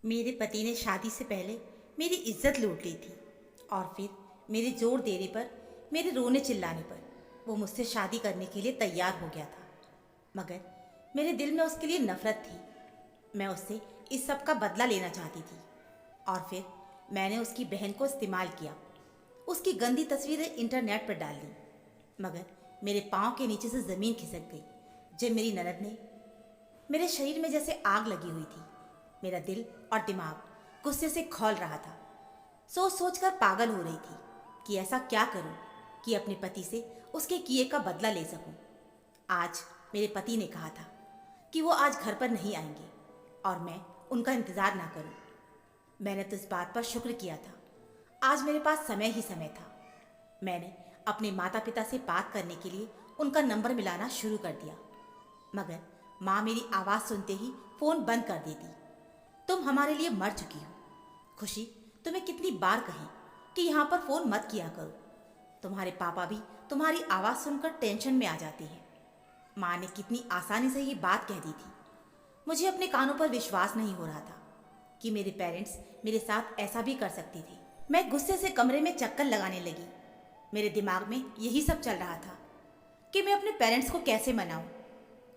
मेरे पति ने शादी से पहले मेरी इज्जत लूट ली थी और फिर मेरे जोर देने पर, मेरे रोने चिल्लाने पर वो मुझसे शादी करने के लिए तैयार हो गया था। मगर मेरे दिल में उसके लिए नफरत थी। मैं उससे इस सब का बदला लेना चाहती थी और फिर मैंने उसकी बहन को इस्तेमाल किया। उसकी गंदी तस्वीरें इंटरनेट पर डाल दी। मगर मेरे पाँव के नीचे से ज़मीन खिसक गई जब मेरी ननद ने, मेरे शरीर में जैसे आग लगी हुई थी। मेरा दिल और दिमाग गुस्से से खौल रहा था। सोच सोच कर पागल हो रही थी कि ऐसा क्या करूं कि अपने पति से उसके किए का बदला ले सकूं। आज मेरे पति ने कहा था कि वो आज घर पर नहीं आएंगे और मैं उनका इंतज़ार ना करूं। मैंने तो इस बात पर शुक्र किया था। आज मेरे पास समय ही समय था। मैंने अपने माता पिता से बात करने के लिए उनका नंबर मिलाना शुरू कर दिया। मगर माँ मेरी आवाज़ सुनते ही फ़ोन बंद कर देती। तुम हमारे लिए मर चुकी हो। खुशी, तुम्हें कितनी बार कहें कि यहाँ पर फ़ोन मत किया करो। तुम्हारे पापा भी तुम्हारी आवाज़ सुनकर टेंशन में आ जाते हैं। माँ ने कितनी आसानी से ये बात कह दी थी। मुझे अपने कानों पर विश्वास नहीं हो रहा था कि मेरे पेरेंट्स मेरे साथ ऐसा भी कर सकते थे। मैं गुस्से से कमरे में चक्कर लगाने लगी। मेरे दिमाग में यही सब चल रहा था कि मैं अपने पेरेंट्स को कैसे मनाऊं।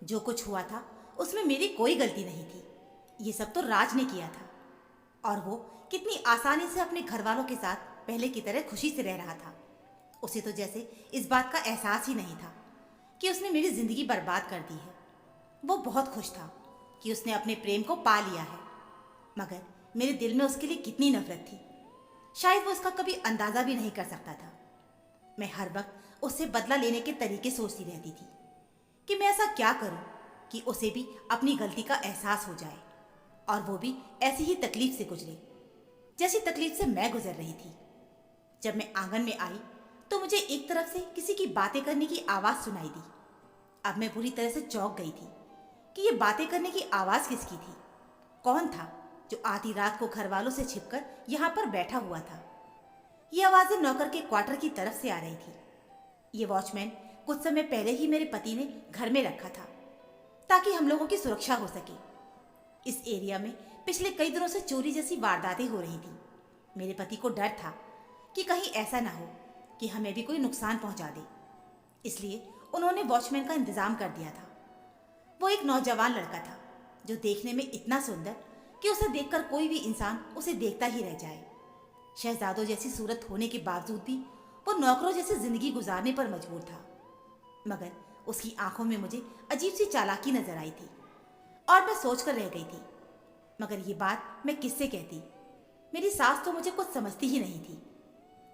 जो कुछ हुआ था उसमें मेरी कोई गलती नहीं थी। ये सब तो राज ने किया था और वो कितनी आसानी से अपने घर वालों के साथ पहले की तरह खुशी से रह रहा था। उसे तो जैसे इस बात का एहसास ही नहीं था कि उसने मेरी जिंदगी बर्बाद कर दी है। वो बहुत खुश था कि उसने अपने प्रेम को पा लिया है। मगर मेरे दिल में उसके लिए कितनी नफरत थी, शायद वो उसका कभी अंदाजा भी नहीं कर सकता था। मैं हर वक्त उससे बदला लेने के तरीके सोचती रहती थी कि मैं ऐसा क्या करूं कि उसे भी अपनी गलती का एहसास हो जाए और वो भी ऐसी ही तकलीफ से गुजरे जैसी तकलीफ से मैं गुजर रही थी। जब मैं आंगन में आई तो मुझे एक तरफ से किसी की बातें करने की आवाज़ सुनाई दी। अब मैं बुरी तरह से चौंक गई थी कि ये बातें करने की आवाज़ किसकी थी। कौन था जो आधी रात को घर वालों से छिपकर यहाँ पर बैठा हुआ था। ये आवाज़ें नौकर के क्वार्टर की तरफ से आ रही थी। ये वॉचमैन कुछ समय पहले ही मेरे पति ने घर में रखा था ताकि हम लोगों की सुरक्षा हो सके। इस एरिया में पिछले कई दिनों से चोरी जैसी वारदातें हो रही थी। मेरे पति को डर था कि कहीं ऐसा ना हो कि हमें भी कोई नुकसान पहुंचा दे, इसलिए उन्होंने वॉचमैन का इंतजाम कर दिया था। वो एक नौजवान लड़का था जो देखने में इतना सुंदर कि उसे देखकर कोई भी इंसान उसे देखता ही रह जाए। शहजादों जैसी सूरत होने के बावजूद भी वो नौकरों जैसी जिंदगी गुजारने पर मजबूर था। मगर उसकी आंखों में मुझे अजीब सी चालाकी नजर आई थी और मैं सोच कर रह गई थी, मगर ये बात मैं किससे कहती। मेरी सास तो मुझे कुछ समझती ही नहीं थी।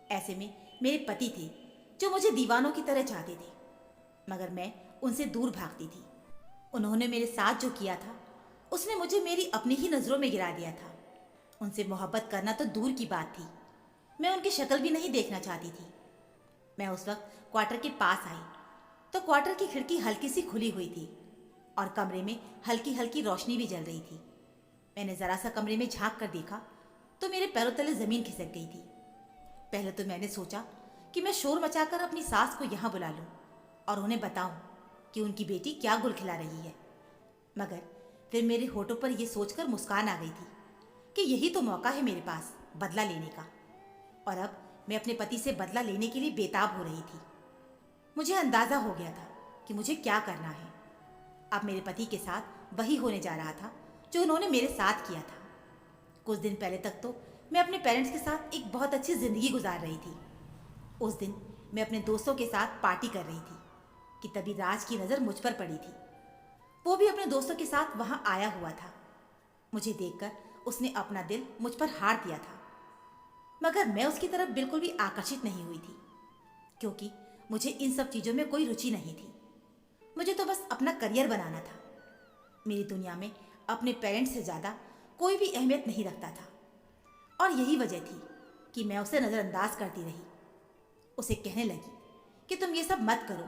ऐसे में मेरे पति थे जो मुझे दीवानों की तरह चाहते थे, मगर मैं उनसे दूर भागती थी। उन्होंने मेरे साथ जो किया था उसने मुझे मेरी अपनी ही नज़रों में गिरा दिया था। उनसे मोहब्बत करना तो दूर की बात थी, मैं उनकी शक्ल भी नहीं देखना चाहती थी। मैं उस वक्त क्वार्टर के पास आई तो क्वार्टर की खिड़की हल्की सी खुली हुई थी और कमरे में हल्की हल्की रोशनी भी जल रही थी। मैंने ज़रा सा कमरे में झांक कर देखा तो मेरे पैरों तले ज़मीन खिसक गई थी। पहले तो मैंने सोचा कि मैं शोर मचाकर अपनी सास को यहाँ बुला लूँ और उन्हें बताऊँ कि उनकी बेटी क्या गुल खिला रही है। मगर फिर मेरे होठों पर यह सोचकर मुस्कान आ गई थी कि यही तो मौका है मेरे पास बदला लेने का। और अब मैं अपने पति से बदला लेने के लिए बेताब हो रही थी। मुझे अंदाज़ा हो गया था कि मुझे क्या करना है। अब मेरे पति के साथ वही होने जा रहा था जो उन्होंने मेरे साथ किया था। कुछ दिन पहले तक तो मैं अपने पेरेंट्स के साथ एक बहुत अच्छी ज़िंदगी गुजार रही थी। उस दिन मैं अपने दोस्तों के साथ पार्टी कर रही थी कि तभी राज की नज़र मुझ पर पड़ी थी। वो भी अपने दोस्तों के साथ वहाँ आया हुआ था। मुझे देखकर उसने अपना दिल मुझ पर हार दिया था, मगर मैं उसकी तरफ बिल्कुल भी आकर्षित नहीं हुई थी क्योंकि मुझे इन सब चीज़ों में कोई रुचि नहीं थी। मुझे तो बस अपना करियर बनाना था। मेरी दुनिया में अपने पेरेंट्स से ज़्यादा कोई भी अहमियत नहीं रखता था और यही वजह थी कि मैं उसे नज़रअंदाज करती रही। उसे कहने लगी कि तुम ये सब मत करो,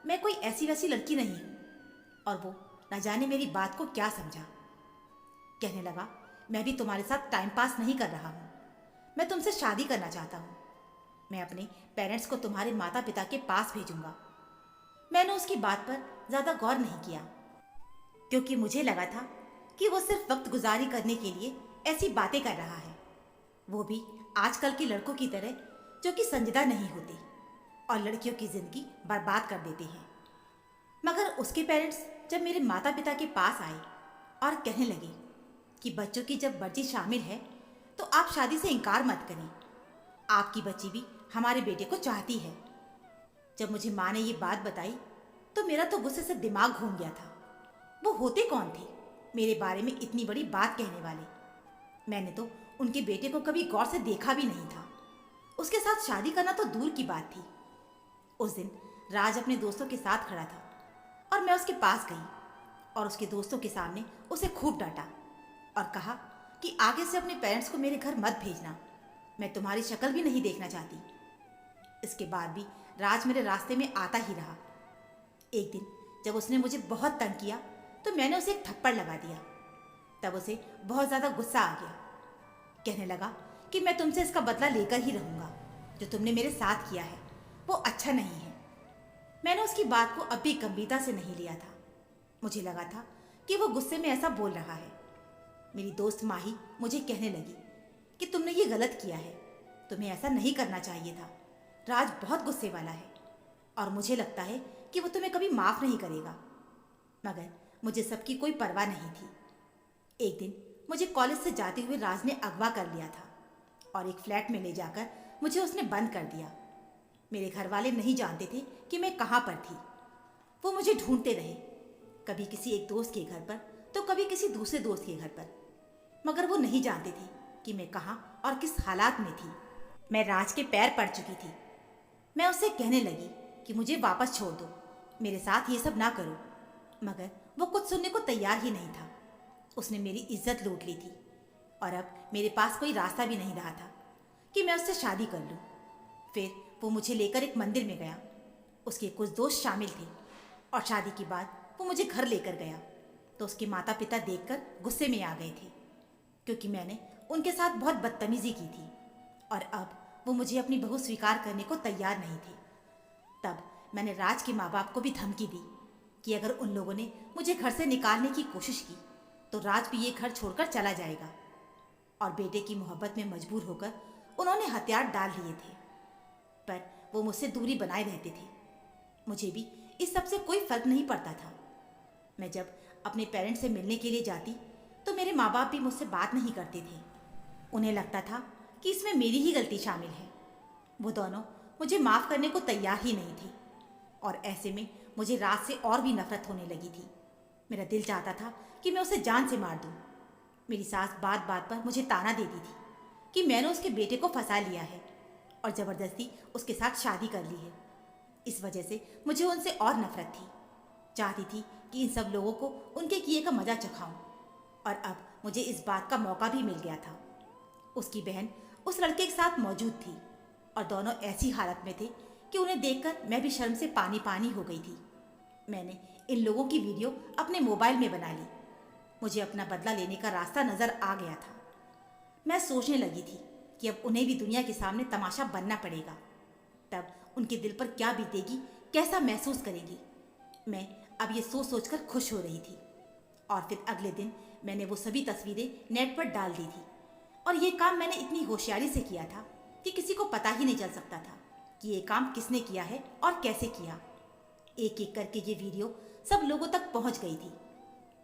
मैं कोई ऐसी वैसी लड़की नहीं हूँ। और वो न जाने मेरी बात को क्या समझा। कहने लगा, मैं भी तुम्हारे साथ टाइम पास नहीं कर रहा हूँ, मैं तुमसे शादी करना चाहता हूँ। मैं अपने पेरेंट्स को तुम्हारे माता पिता के पास भेजूंगा। मैंने उसकी बात पर ज़्यादा गौर नहीं किया क्योंकि मुझे लगा था कि वो सिर्फ वक्त गुजारी करने के लिए ऐसी बातें कर रहा है, वो भी आजकल के लड़कों की तरह जो कि संजीदा नहीं होते और लड़कियों की जिंदगी बर्बाद कर देते हैं। मगर उसके पेरेंट्स जब मेरे माता पिता के पास आए और कहने लगे कि बच्चों की जब मर्जी शामिल है तो आप शादी से इनकार मत करें, आपकी बच्ची भी हमारे बेटे को चाहती है। जब मुझे माँ ने ये बात बताई तो मेरा तो गुस्से से दिमाग घूम गया था। वो होते कौन थे मेरे बारे में इतनी बड़ी बात कहने वाले? मैंने तो उनके बेटे को कभी गौर से देखा भी नहीं था। उसके साथ शादी करना तो दूर की बात थी। उस दिन राज अपने दोस्तों के साथ खड़ा था और मैं उसके पास गई और उसके दोस्तों के सामने उसे खूब डांटा और कहा कि आगे से अपने पेरेंट्स को मेरे घर मत भेजना, मैं तुम्हारी शक्ल भी नहीं देखना चाहती। इसके बाद भी राज मेरे रास्ते में आता ही रहा। एक दिन जब उसने मुझे बहुत तंग किया तो मैंने उसे एक थप्पड़ लगा दिया। तब उसे बहुत ज़्यादा गुस्सा आ गया। कहने लगा कि मैं तुमसे इसका बदला लेकर ही रहूँगा, जो तुमने मेरे साथ किया है वो अच्छा नहीं है। मैंने उसकी बात को अब भी गंभीरता से नहीं लिया था। मुझे लगा था कि वो गुस्से में ऐसा बोल रहा है। मेरी दोस्त माही मुझे कहने लगी कि तुमने ये गलत किया है, तुम्हें ऐसा नहीं करना चाहिए था। राज बहुत गुस्से वाला है और मुझे लगता है कि वो तुम्हें कभी माफ़ नहीं करेगा। मगर मुझे सबकी कोई परवाह नहीं थी। एक दिन मुझे कॉलेज से जाते हुए राज ने अगवा कर लिया था और एक फ्लैट में ले जाकर मुझे उसने बंद कर दिया। मेरे घर वाले नहीं जानते थे कि मैं कहाँ पर थी। वो मुझे ढूंढते रहे, कभी किसी एक दोस्त के घर पर तो कभी किसी दूसरे दोस्त के घर पर, मगर वो नहीं जानते थे कि मैं कहाँ और किस हालात में थी। मैं राज के पैर पड़ चुकी थी। मैं उससे कहने लगी कि मुझे वापस छोड़ दो, मेरे साथ ये सब ना करो, मगर वो कुछ सुनने को तैयार ही नहीं था। उसने मेरी इज्जत लूट ली थी और अब मेरे पास कोई रास्ता भी नहीं रहा था कि मैं उससे शादी कर लूँ। फिर वो मुझे लेकर एक मंदिर में गया। उसके कुछ दोस्त शामिल थे और शादी के बाद वो मुझे घर लेकर गया तो उसके माता पिता देखकर गुस्से में आ गए थे, क्योंकि मैंने उनके साथ बहुत बदतमीजी की थी और अब वो मुझे अपनी बहू स्वीकार करने को तैयार नहीं थे। तब मैंने राज के माँ बाप को भी धमकी दी कि अगर उन लोगों ने मुझे घर से निकालने की कोशिश की तो राज भी ये घर छोड़कर चला जाएगा। और बेटे की मोहब्बत में मजबूर होकर उन्होंने हथियार डाल लिए थे, पर वो मुझसे दूरी बनाए रहते थे। मुझे भी इस सब से कोई फर्क नहीं पड़ता था। मैं जब अपने पेरेंट्स से मिलने के लिए जाती तो मेरे माँ बाप भी मुझसे बात नहीं करते थे। उन्हें लगता था कि इसमें मेरी ही गलती शामिल है। वो दोनों मुझे माफ़ करने को तैयार ही नहीं थे और ऐसे में मुझे राज से और भी नफरत होने लगी थी। मेरा दिल चाहता था कि मैं उसे जान से मार दूं। मेरी सास बात बात पर मुझे ताना देती थी कि मैंने उसके बेटे को फंसा लिया है और ज़बरदस्ती उसके साथ शादी कर ली है। इस वजह से मुझे उनसे और नफरत थी। चाहती थी कि इन सब लोगों को उनके किए का मजा चखाऊं और अब मुझे इस बात का मौका भी मिल गया था। उसकी बहन उस लड़के के साथ मौजूद थी और दोनों ऐसी हालत में थे कि उन्हें देखकर मैं भी शर्म से पानी पानी हो गई थी। मैंने इन लोगों की वीडियो अपने मोबाइल में बना ली। मुझे अपना बदला लेने का रास्ता नज़र आ गया था। मैं सोचने लगी थी कि अब उन्हें भी दुनिया के सामने तमाशा बनना पड़ेगा। तब उनके दिल पर क्या बीतेगी, कैसा महसूस करेंगी। मैं अब ये सोच सोचकर खुश हो रही थी। और फिर अगले दिन मैंने वो सभी तस्वीरें नेट पर डाल दी थी और ये काम मैंने इतनी होशियारी से किया था कि किसी को पता ही नहीं चल सकता था कि ये काम किसने किया है और कैसे किया। एक एक करके ये वीडियो सब लोगों तक पहुंच गई थी।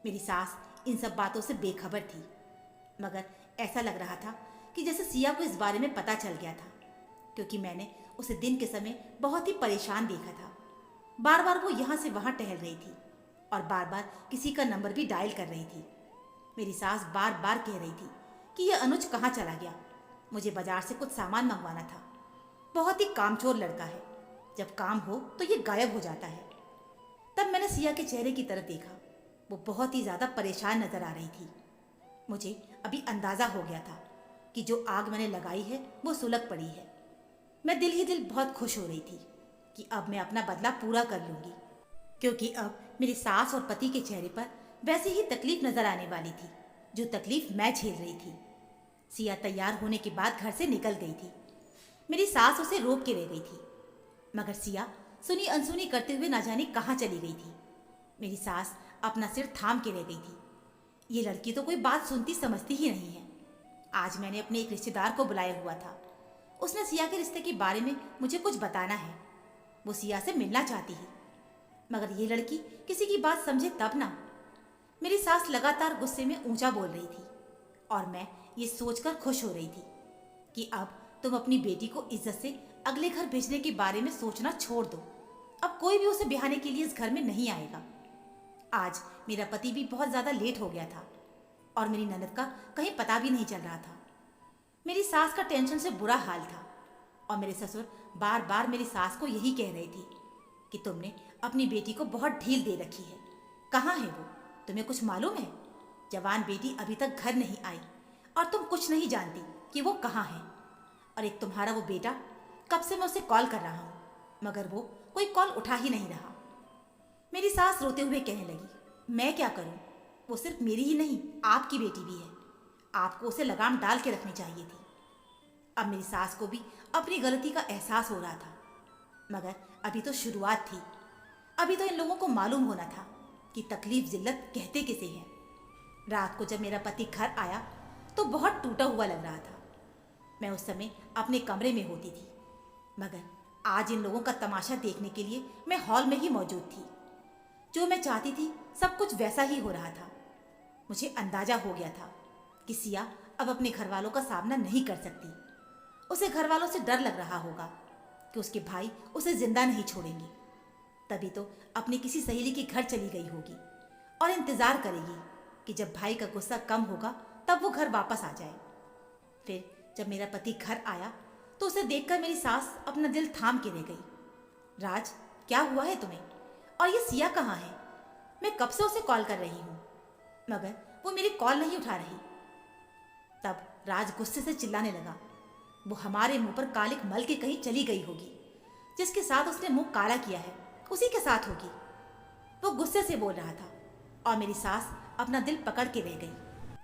मेरी सास इन सब बातों से बेखबर थी, मगर ऐसा लग रहा था कि जैसे सिया को इस बारे में पता चल गया था, क्योंकि मैंने उसे दिन के समय बहुत ही परेशान देखा था। बार बार वो यहाँ से वहाँ टहल रही थी और बार बार किसी का नंबर भी डायल कर रही थी। मेरी सास बार बार कह रही थी कि यह अनुज कहाँ चला गया, मुझे बाजार से कुछ सामान मंगवाना था। बहुत ही कामचोर लड़का है, जब काम हो तो ये गायब हो जाता है। तब मैंने सिया के चेहरे की तरफ देखा। वो बहुत ही ज़्यादा परेशान नजर आ रही थी। मुझे अभी अंदाज़ा हो गया था कि जो आग मैंने लगाई है वो सुलग पड़ी है। मैं दिल ही दिल बहुत खुश हो रही थी कि अब मैं अपना बदला पूरा कर लूँगी, क्योंकि अब मेरी सास और पति के चेहरे पर वैसी ही तकलीफ नजर आने वाली थी जो तकलीफ मैं झेल रही थी। सिया तैयार होने के बाद घर से निकल गई थी। मेरी सास उसे रोक के रह गई थी, मगर सिया सुनी अनसुनी करते हुए ना जाने कहाँ चली गई थी। मेरी सास अपना सिर थाम के रह गई थी। ये लड़की तो कोई बात सुनती समझती ही नहीं है। आज मैंने अपने एक रिश्तेदार को बुलाया हुआ था। उसने सिया के रिश्ते के बारे में मुझे कुछ बताना है। वो सिया से मिलना चाहती है, मगर ये लड़की किसी की बात समझे तब ना। मेरी सास लगातार गुस्से में ऊंचा बोल रही थी और मैं ये सोचकर खुश हो रही थी कि अब तुम अपनी बेटी को इज्जत से अगले घर भेजने के बारे में सोचना छोड़ दो। अब कोई भी उसे ब्याहने के लिए इस घर में नहीं आएगा। आज मेरा पति भी बहुत ज्यादा लेट हो गया था और मेरी ननद का कहीं पता भी नहीं चल रहा था। मेरी सास का टेंशन से बुरा हाल था और मेरे ससुर बार बार मेरी सास को यही कह रहे थे कि तुमने अपनी बेटी को बहुत ढील दे रखी है। कहाँ है वो? तुम्हें कुछ मालूम है? जवान बेटी अभी तक घर नहीं आई और तुम कुछ नहीं जानती कि वो कहाँ है। और एक तुम्हारा वो बेटा, कब से मैं उसे कॉल कर रहा हूँ मगर वो कोई कॉल उठा ही नहीं रहा। मेरी सास रोते हुए कहने लगी, मैं क्या करूँ? वो सिर्फ मेरी ही नहीं, आपकी बेटी भी है। आपको उसे लगाम डाल के रखनी चाहिए थी। अब मेरी सास को भी अपनी गलती का एहसास हो रहा था, मगर अभी तो शुरुआत थी। अभी तो इन लोगों को मालूम होना था कि तकलीफ जिल्लत कहते किसे हैं। रात को जब मेरा पति घर आया तो बहुत टूटा हुआ लग रहा था। मैं उस समय अपने कमरे में होती थी, मगर आज इन लोगों का तमाशा देखने के लिए मैं हॉल में ही मौजूद थी। जो मैं चाहती थी सब कुछ वैसा ही हो रहा था। मुझे अंदाजा हो गया था कि सिया अब अपने घर वालों का सामना नहीं कर सकती। उसे घर वालों से डर लग रहा होगा कि उसके भाई उसे जिंदा नहीं छोड़ेंगे। तभी तो अपनी किसी सहेली के घर चली गई होगी और इंतजार करेगी कि जब भाई का गुस्सा कम होगा तब वो घर वापस आ जाए। फिर जब मेरा पति घर आया तो उसे देखकर मेरी सास अपना दिल थाम के रह गई। राज, क्या हुआ है तुम्हें? और ये सिया कहाँ है? मैं कब से उसे कॉल कर रही हूँ मगर वो मेरी कॉल नहीं उठा रही। तब राज गुस्से से चिल्लाने लगा, वो हमारे मुंह पर कालिक मल के कहीं चली गई होगी। जिसके साथ उसने मुंह काला किया है उसी के साथ होगी। वो गुस्से से बोल रहा था और मेरी सास अपना दिल पकड़ के रह गई।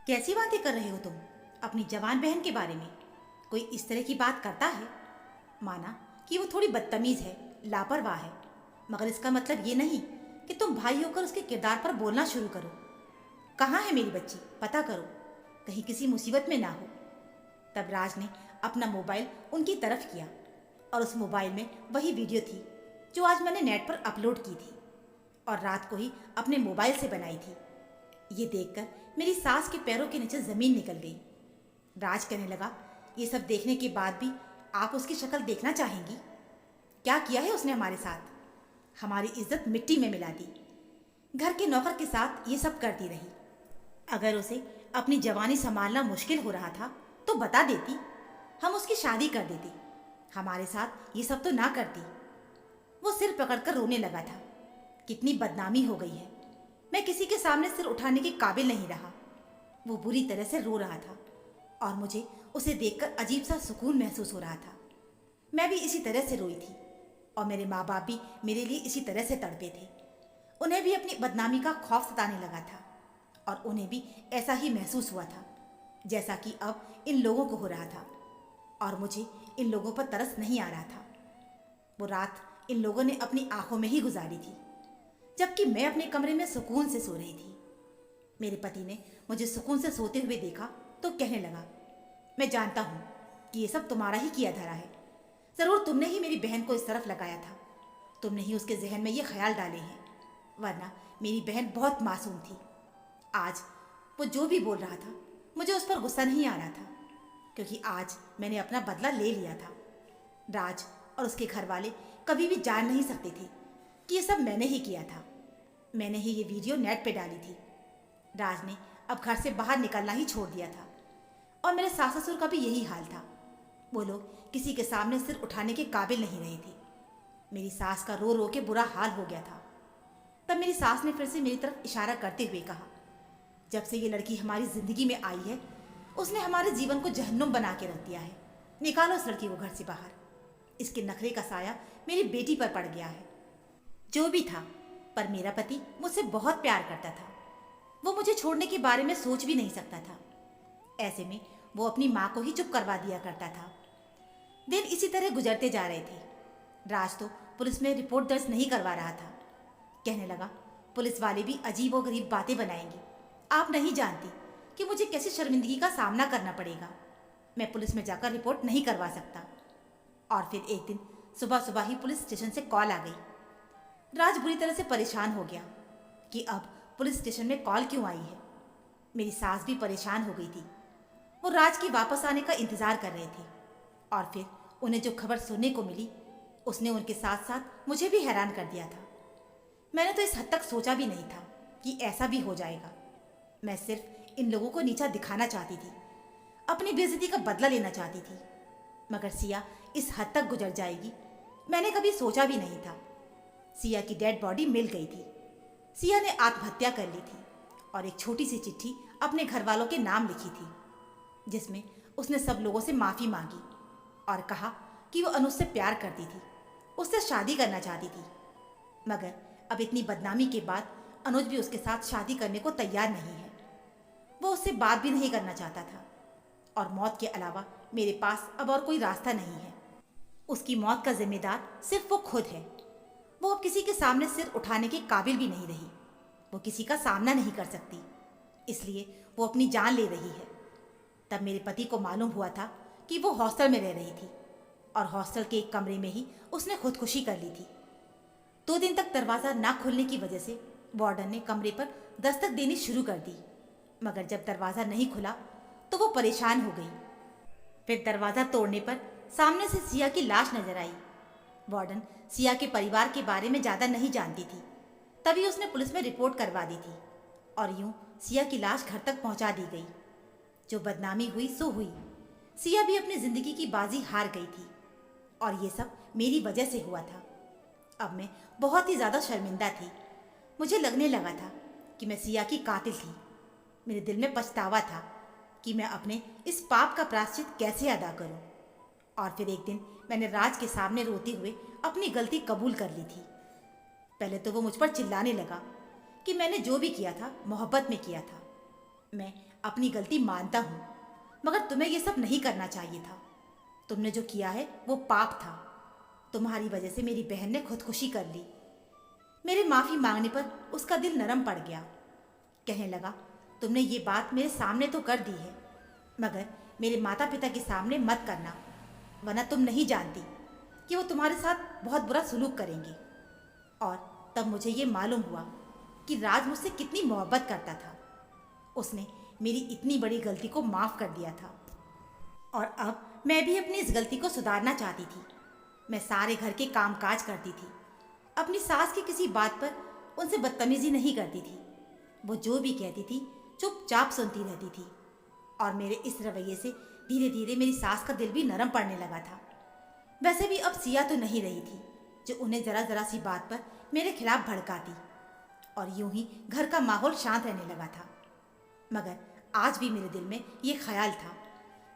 कैसी बातें कर रहे हो तुम अपनी जवान बहन के बारे में? कोई इस तरह की बात करता है? माना कि वो थोड़ी बदतमीज है, लापरवाह है, मगर इसका मतलब ये नहीं कि तुम भाई होकर उसके किरदार पर बोलना शुरू करो। कहाँ है मेरी बच्ची? पता करो, कहीं किसी मुसीबत में ना हो। तब राज ने अपना मोबाइल उनकी तरफ किया और उस मोबाइल में वही वीडियो थी जो आज मैंने नेट पर अपलोड की थी और रात को ही अपने मोबाइल से बनाई थी। ये देखकर मेरी सास के पैरों के नीचे जमीन निकल गई। राज कहने लगा, ये सब देखने के बाद भी आप उसकी शक्ल देखना चाहेंगी? क्या किया है उसने हमारे साथ? हमारी इज्जत मिट्टी में मिला दी। घर के नौकर के साथ ये सब करती रही। अगर उसे अपनी जवानी संभालना मुश्किल हो रहा था तो बता देती, हम उसकी शादी कर देते। हमारे साथ ये सब तो ना करती। वो सिर पकड़कर रोने लगा था। कितनी बदनामी हो गई है, मैं किसी के सामने सिर उठाने के काबिल नहीं रहा। वो बुरी तरह से रो रहा था और मुझे उसे देखकर अजीब सा सुकून महसूस हो रहा था। मैं भी इसी तरह से रोई थी और मेरे माँ बाप भी मेरे लिए इसी तरह से तड़पे थे। उन्हें भी अपनी बदनामी का खौफ सताने लगा था और उन्हें भी ऐसा ही महसूस हुआ था जैसा कि अब इन लोगों को हो रहा था। और मुझे इन लोगों पर तरस नहीं आ रहा था। वो रात इन लोगों ने अपनी आंखों में ही गुजारी थी, जबकि मैं अपने कमरे में सुकून से सो रही थी। मेरे पति ने मुझे सुकून से सोते हुए देखा तो कहने लगा, मैं जानता हूँ कि ये सब तुम्हारा ही किया धरा है। ज़रूर तुमने ही मेरी बहन को इस तरफ लगाया था। तुमने ही उसके जहन में ये ख्याल डाले हैं, वरना मेरी बहन बहुत मासूम थी। आज वो जो भी बोल रहा था मुझे उस पर गुस्सा नहीं आ रहा था, क्योंकि आज मैंने अपना बदला ले लिया था। राज और उसके घर वाले कभी भी जान नहीं सकते थे कि ये सब मैंने ही किया था। मैंने ही ये वीडियो नेट पे डाली थी। राज ने अब घर से बाहर निकलना ही छोड़ दिया था और मेरे सास ससुर का भी यही हाल था। वो लोग किसी के सामने सिर उठाने के काबिल नहीं रहे थे। मेरी सास का रो रो के बुरा हाल हो गया था। तब मेरी सास ने फिर से मेरी तरफ इशारा करते हुए कहा, जब से ये लड़की हमारी जिंदगी में आई है उसने हमारे जीवन को जहन्नुम बना के रख दिया है। निकालो इस लड़की को घर से बाहर। इसके नखरे का साया मेरी बेटी पर पड़ गया है। जो भी था, पर मेरा पति मुझसे बहुत प्यार करता था। वो मुझे छोड़ने के बारे में सोच भी नहीं सकता था। ऐसे में वो अपनी माँ को ही चुप करवा दिया करता था। दिन इसी तरह गुजरते जा रहे थे। राज तो पुलिस में रिपोर्ट दर्ज नहीं करवा रहा था। कहने लगा, पुलिस वाले भी अजीब और गरीब बातें बनाएंगे। आप नहीं जानती कि मुझे कैसी शर्मिंदगी का सामना करना पड़ेगा। मैं पुलिस में जाकर रिपोर्ट नहीं करवा सकता। और फिर एक दिन सुबह सुबह ही पुलिस स्टेशन से कॉल आ गई। राज बुरी तरह से परेशान हो गया कि अब पुलिस स्टेशन में कॉल क्यों आई है। मेरी सास भी परेशान हो गई थी। वो राज के वापस आने का इंतजार कर रहे थे और फिर उन्हें जो खबर सुनने को मिली उसने उनके साथ साथ मुझे भी हैरान कर दिया था। मैंने तो इस हद तक सोचा भी नहीं था कि ऐसा भी हो जाएगा। मैं सिर्फ इन लोगों को नीचा दिखाना चाहती थी, अपनी बेइज्जती का बदला लेना चाहती थी, मगर सिया इस हद तक गुजर जाएगी मैंने कभी सोचा भी नहीं था। सिया की डेड बॉडी मिल गई थी। सिया ने आत्महत्या कर ली थी और एक छोटी सी चिट्ठी अपने घर वालों के नाम लिखी थी, जिसमें उसने सब लोगों से माफ़ी मांगी और कहा कि वो अनुज से प्यार करती थी, उससे शादी करना चाहती थी। मगर अब इतनी बदनामी के बाद अनुज भी उसके साथ शादी करने को तैयार नहीं है। वो उससे बात भी नहीं करना चाहता था और मौत के अलावा मेरे पास अब और कोई रास्ता नहीं है। उसकी मौत का जिम्मेदार सिर्फ वो खुद है। वो अब किसी के सामने सिर उठाने के काबिल भी नहीं रही। वो किसी का सामना नहीं कर सकती, इसलिए वो अपनी जान ले रही है। तब मेरे पति को मालूम हुआ था कि वो हॉस्टल में रह रही थी और हॉस्टल के एक कमरे में ही उसने खुदकुशी कर ली थी। 2 दिन तक दरवाज़ा ना खुलने की वजह से वार्डन ने कमरे पर दस्तक देनी शुरू कर दी, मगर जब दरवाज़ा नहीं खुला तो वो परेशान हो गई। फिर दरवाज़ा तोड़ने पर सामने से सिया की लाश नजर आई। वार्डन सिया के परिवार के बारे में ज़्यादा नहीं जानती थी, तभी उसने पुलिस में रिपोर्ट करवा दी थी और यूं सिया की लाश घर तक पहुंचा दी गई। जो बदनामी हुई सो हुई। सिया भी अपनी ज़िंदगी की बाजी हार गई थी और ये सब मेरी वजह से हुआ था। अब मैं बहुत ही ज़्यादा शर्मिंदा थी। मुझे लगने लगा था कि मैं सिया की कातिल थी। मेरे दिल में पछतावा था कि मैं अपने इस पाप का प्रायश्चित कैसे अदा करूं। और फिर एक दिन मैंने राज के सामने रोते हुए अपनी गलती कबूल कर ली थी। पहले तो वो मुझ पर चिल्लाने लगा कि मैंने जो भी किया था मोहब्बत में किया था। मैं अपनी गलती मानता हूँ, मगर तुम्हें ये सब नहीं करना चाहिए था। तुमने जो किया है वो पाप था। तुम्हारी वजह से मेरी बहन ने खुदकुशी कर ली। मेरे माफ़ी मांगने पर उसका दिल नरम पड़ गया। कहने लगा, तुमने ये बात मेरे सामने तो कर दी है, मगर मेरे माता पिता के सामने मत करना, वरना तुम नहीं जानती कि वो तुम्हारे साथ बहुत बुरा सलूक करेंगे। और तब मुझे ये मालूम हुआ कि राज मुझसे कितनी मोहब्बत करता था। उसने मेरी इतनी बड़ी गलती को माफ़ कर दिया था और अब मैं भी अपनी इस गलती को सुधारना चाहती थी। मैं सारे घर के कामकाज करती थी, अपनी सास की किसी बात पर उनसे बदतमीजी नहीं करती थी। वो जो भी कहती थी चुपचाप सुनती रहती थी और मेरे इस रवैये से धीरे धीरे मेरी सास का दिल भी नरम पड़ने लगा था। वैसे भी अब सिया तो नहीं रही थी जो उन्हें ज़रा ज़रा सी बात पर मेरे खिलाफ भड़काती और यूं ही घर का माहौल शांत रहने लगा था। मगर आज भी मेरे दिल में ये ख्याल था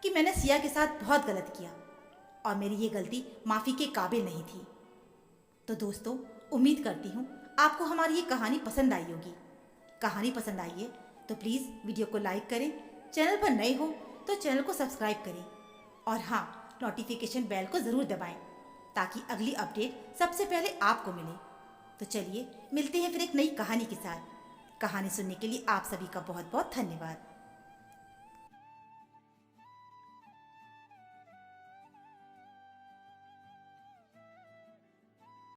कि मैंने सिया के साथ बहुत गलत किया और मेरी ये गलती माफ़ी के काबिल नहीं थी। तो दोस्तों, उम्मीद करती हूँ आपको हमारी ये कहानी पसंद आई होगी। कहानी पसंद आई है तो प्लीज़ वीडियो को लाइक करें, चैनल पर नए हो तो चैनल को सब्सक्राइब करें और हाँ, नोटिफिकेशन बेल को ज़रूर दबाएं ताकि अगली अपडेट सबसे पहले आपको मिले। तो चलिए मिलते हैं फिर एक नई कहानी के साथ। कहानी सुनने के लिए आप सभी का बहुत बहुत धन्यवाद।